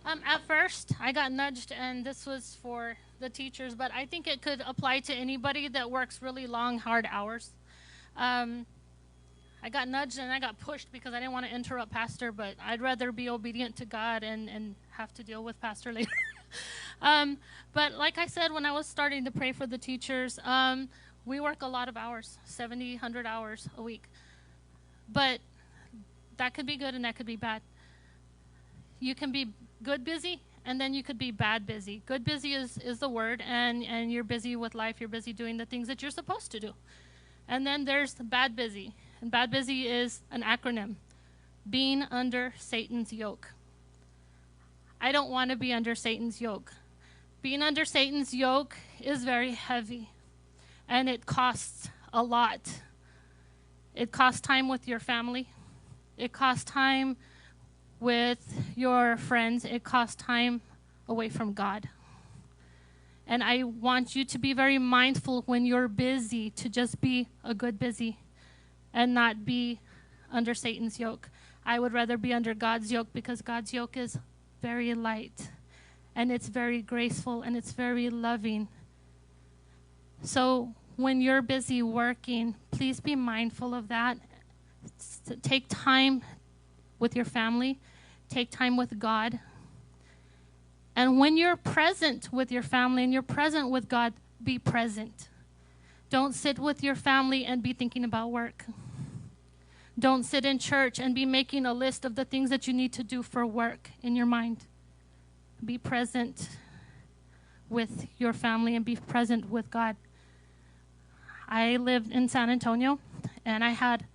At first, I got nudged, and this was for the teachers, but I think it could apply to anybody that works really long, hard hours. Um, I got nudged and I got pushed because I didn't want to interrupt Pastor, but I'd rather be obedient to God and have to deal with Pastor later. um, but like I said, when I was starting to pray for the teachers, we work a lot of hours, 70, 100 hours a week. But that could be good and that could be bad. You can be good busy, and then you could be bad busy. Good busy is the word, and you're busy with life. You're busy doing the things that you're supposed to do. And then there's the bad busy. And bad busy is an acronym, being under Satan's yoke. I don't want to be under Satan's yoke. Being under Satan's yoke is very heavy, and it costs a lot. It costs time with your family. It costs time with your friends. It costs time away from God. And I want you to be very mindful when you're busy to just be a good busy and not be under Satan's yoke. I would rather be under God's yoke, because God's yoke is very light and it's very graceful and it's very loving. So when you're busy working, please be mindful of that. Take time with your family. Take time with God. And when you're present with your family and you're present with God, be present. Don't sit with your family and be thinking about work. Don't sit in church and be making a list of the things that you need to do for work in your mind. Be present with your family and be present with God. I lived in San Antonio, and I had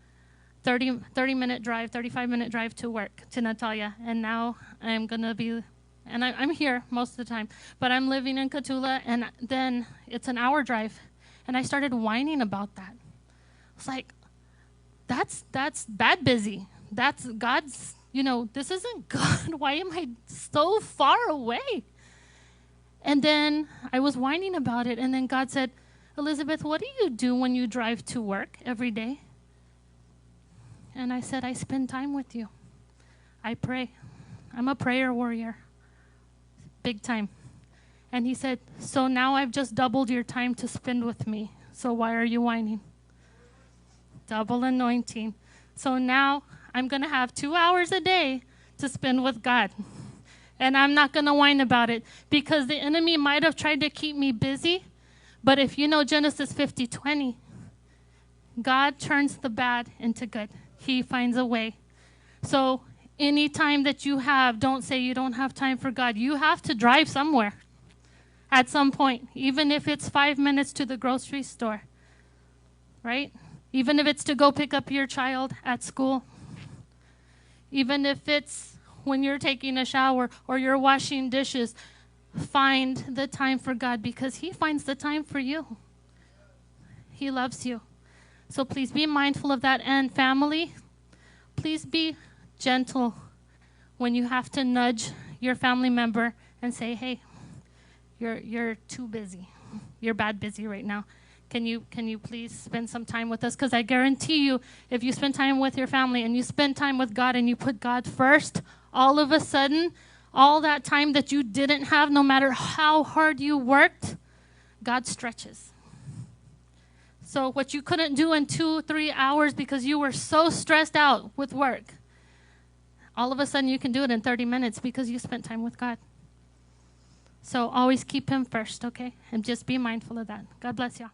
30-minute drive, 35-minute drive to work, to Natalia. And now I'm going to be, and I'm here most of the time, but I'm living in Cotulla, and then it's an hour drive. And I started whining about that. It's like, that's bad busy. That's God's, this isn't God. Why am I so far away? And then I was whining about it, and then God said, Elizabeth, what do you do when you drive to work every day? And I said, I spend time with you. I pray. I'm a prayer warrior. Big time. And he said, so now I've just doubled your time to spend with me. So why are you whining? Double anointing. So now I'm going to have 2 hours a day to spend with God. And I'm not going to whine about it, because the enemy might have tried to keep me busy. But if you know Genesis 50:20, God turns the bad into good. He finds a way. So any time that you have, don't say you don't have time for God. You have to drive somewhere at some point, even if it's 5 minutes to the grocery store, right? Even if it's to go pick up your child at school. Even if it's when you're taking a shower or you're washing dishes, find the time for God, because he finds the time for you. He loves you. So please be mindful of that. And family, please be gentle when you have to nudge your family member and say, hey, you're too busy. You're bad busy right now. Can you please spend some time with us? Because I guarantee you, if you spend time with your family and you spend time with God and you put God first, all of a sudden, all that time that you didn't have, no matter how hard you worked, God stretches. So what you couldn't do in 2-3 hours because you were so stressed out with work, all of a sudden you can do it in 30 minutes because you spent time with God. So always keep him first, okay? And just be mindful of that. God bless y'all.